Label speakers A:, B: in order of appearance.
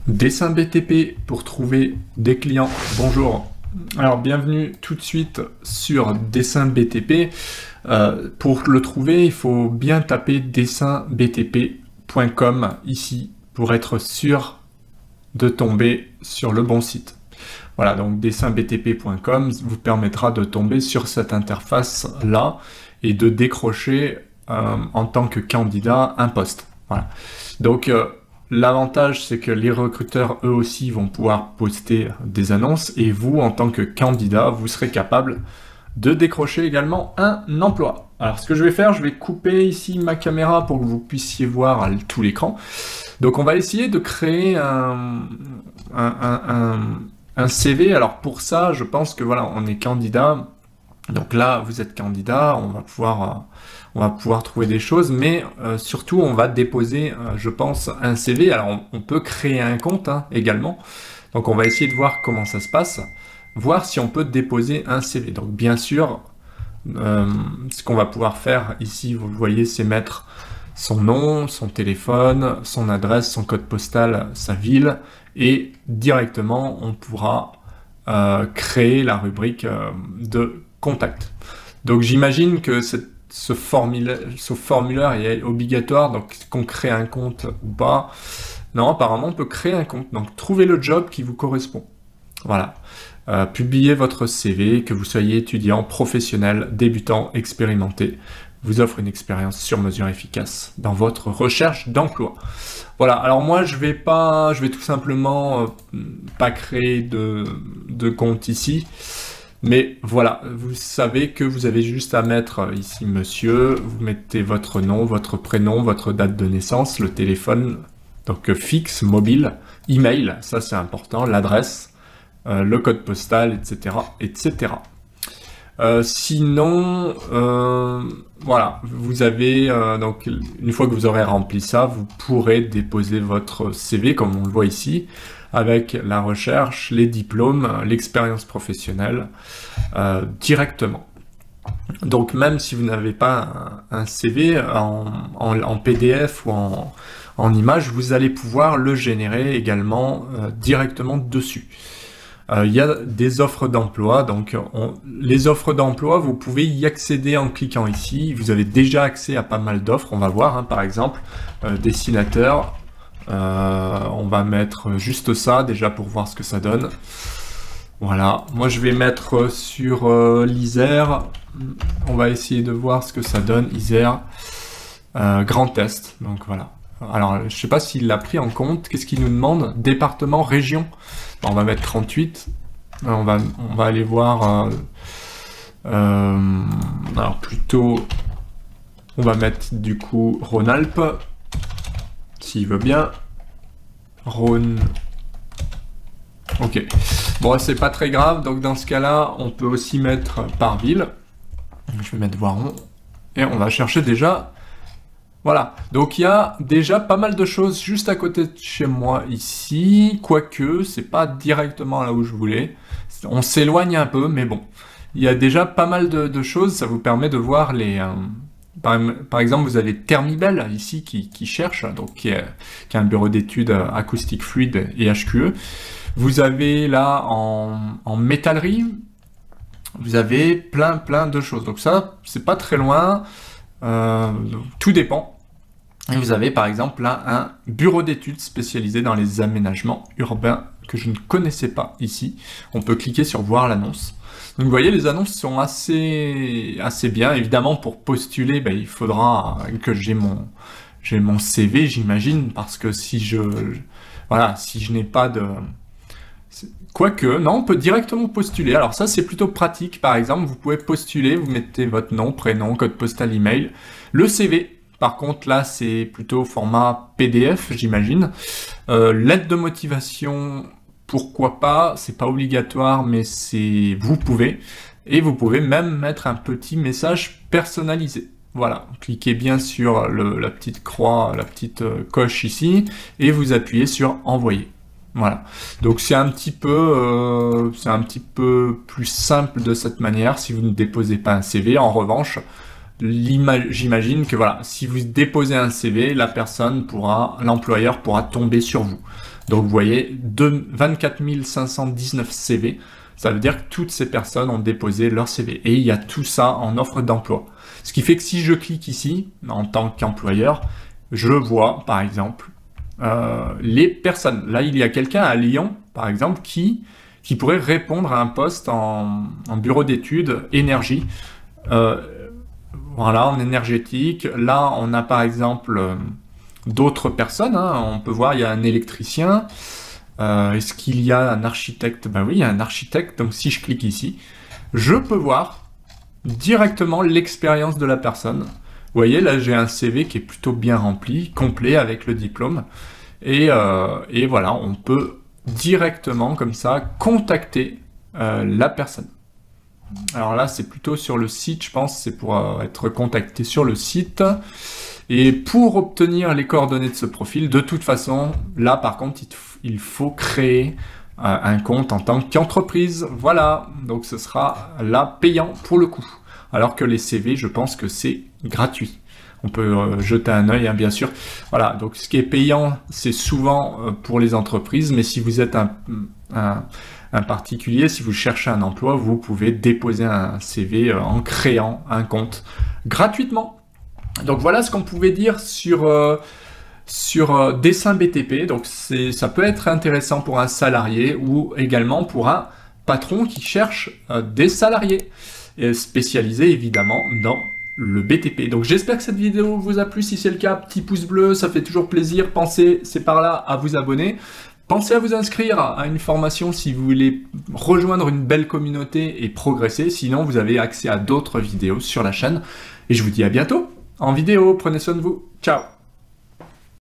A: Dessin BTP pour trouver des clients. Bonjour. Alors bienvenue tout de suite sur Dessin BTP. Pour le trouver, il faut bien taper dessinbtp.com ici pour être sûr de tomber sur le bon site. Voilà, donc dessinbtp.com vous permettra de tomber sur cette interface là et de décrocher en tant que candidat un poste. Voilà. Donc l'avantage, c'est que les recruteurs, eux aussi, vont pouvoir poster des annonces et vous, en tant que candidat, vous serez capable de décrocher également un emploi. Alors, ce que je vais faire, je vais couper ici ma caméra pour que vous puissiez voir tout l'écran. Donc, on va essayer de créer un CV. Alors, pour ça, je pense que voilà, on est candidat. Donc là, vous êtes candidat, on va pouvoir trouver des choses, mais surtout, on va déposer, je pense, un CV. Alors, on peut créer un compte également. Donc, on va essayer de voir comment ça se passe, voir si on peut déposer un CV. Donc, bien sûr, ce qu'on va pouvoir faire ici, vous le voyez, c'est mettre son nom, son téléphone, son adresse, son code postal, sa ville, et directement, on pourra créer la rubrique de contact. Donc j'imagine que ce formulaire est obligatoire, donc qu'on crée un compte ou pas. Non, apparemment on peut créer un compte. Donc trouvez le job qui vous correspond. Voilà. Publiez votre CV, que vous soyez étudiant, professionnel, débutant, expérimenté, vous offre une expérience sur mesure efficace dans votre recherche d'emploi. Voilà, alors moi je vais tout simplement pas créer de compte ici. Mais voilà, vous savez que vous avez juste à mettre ici monsieur, vous mettez votre nom, votre prénom, votre date de naissance, le téléphone, donc fixe, mobile, email, ça c'est important, l'adresse, le code postal, etc. etc. Sinon, voilà, vous avez, donc une fois que vous aurez rempli ça, vous pourrez déposer votre CV, comme on le voit ici, avec la recherche, les diplômes, l'expérience professionnelle, directement. Donc même si vous n'avez pas un CV en PDF ou en image, vous allez pouvoir le générer également directement dessus. Il y a des offres d'emploi, donc les offres d'emploi, vous pouvez y accéder en cliquant ici. Vous avez déjà accès à pas mal d'offres, on va voir, par exemple, dessinateur. On va mettre juste ça déjà pour voir ce que ça donne. Voilà, moi je vais mettre sur l'Isère. On va essayer de voir ce que ça donne. Isère, Grand Est. Donc voilà. Alors je sais pas s'il l'a pris en compte. Qu'est-ce qu'il nous demande? Département, région. On va mettre 38. On va aller voir. Alors plutôt, on va mettre du coup Rhône-Alpes. S'il veut bien. Rhône. Ok. Bon, c'est pas très grave. Donc, dans ce cas-là, on peut aussi mettre par ville. Je vais mettre Voiron. Et on va chercher déjà. Voilà. Donc, il y a déjà pas mal de choses juste à côté de chez moi ici. Quoique, c'est pas directement là où je voulais. On s'éloigne un peu, mais bon. Il y a déjà pas mal de choses. Ça vous permet de voir les... Par exemple, vous avez Thermibel ici qui cherche, donc qui est un bureau d'études acoustique fluide et HQE. Vous avez là en métallerie, vous avez plein de choses. Donc ça, c'est pas très loin, tout dépend. Et vous avez par exemple là un bureau d'études spécialisé dans les aménagements urbains que je ne connaissais pas ici. On peut cliquer sur voir l'annonce. Donc vous voyez, les annonces sont assez bien. Évidemment, pour postuler, il faudra que j'ai mon CV, j'imagine, parce que si je n'ai pas de... Quoique, non, on peut directement postuler. Alors ça, c'est plutôt pratique. Par exemple, vous pouvez postuler, vous mettez votre nom, prénom, code postal, email, le CV. Par contre, là, c'est plutôt format PDF, j'imagine. Lettre de motivation... Pourquoi pas, c'est pas obligatoire, mais vous pouvez. Et vous pouvez même mettre un petit message personnalisé. Voilà, cliquez bien sur la petite croix, la petite coche ici, et vous appuyez sur envoyer. Voilà. Donc c'est un petit peu plus simple de cette manière si vous ne déposez pas un CV. En revanche, j'imagine que voilà, si vous déposez un CV, l'employeur pourra tomber sur vous. Donc vous voyez, 24 519 CV, ça veut dire que toutes ces personnes ont déposé leur CV. Et il y a tout ça en offre d'emploi. Ce qui fait que si je clique ici, en tant qu'employeur, je vois, par exemple, les personnes. Là, il y a quelqu'un à Lyon, par exemple, qui pourrait répondre à un poste en bureau d'études, énergie. Voilà, en énergétique. Là, on a par exemple d'autres personnes. Hein. On peut voir, il y a un électricien. Est-ce qu'il y a un architecte? Ben oui, il y a un architecte. Donc, si je clique ici, je peux voir directement l'expérience de la personne. Vous voyez, là, j'ai un CV qui est plutôt bien rempli, complet, avec le diplôme. Et voilà, on peut directement, comme ça, contacter la personne. Alors là, c'est plutôt sur le site, je pense, c'est pour être contacté sur le site. Et pour obtenir les coordonnées de ce profil, de toute façon, là, par contre, il faut créer un compte en tant qu'entreprise. Voilà, donc ce sera là payant pour le coup. Alors que les CV, je pense que c'est gratuit. On peut jeter un œil, hein, bien sûr. Voilà, donc ce qui est payant, c'est souvent pour les entreprises, mais si vous êtes un particulier, si vous cherchez un emploi, vous pouvez déposer un CV en créant un compte gratuitement. Donc voilà ce qu'on pouvait dire sur dessin BTP. Donc ça peut être intéressant pour un salarié ou également pour un patron qui cherche des salariés, spécialisés évidemment dans le BTP. Donc j'espère que cette vidéo vous a plu. Si c'est le cas, petit pouce bleu, ça fait toujours plaisir. Pensez, c'est par là, à vous abonner. Pensez à vous inscrire à une formation si vous voulez rejoindre une belle communauté et progresser. Sinon, vous avez accès à d'autres vidéos sur la chaîne. Et je vous dis à bientôt en vidéo. Prenez soin de vous. Ciao.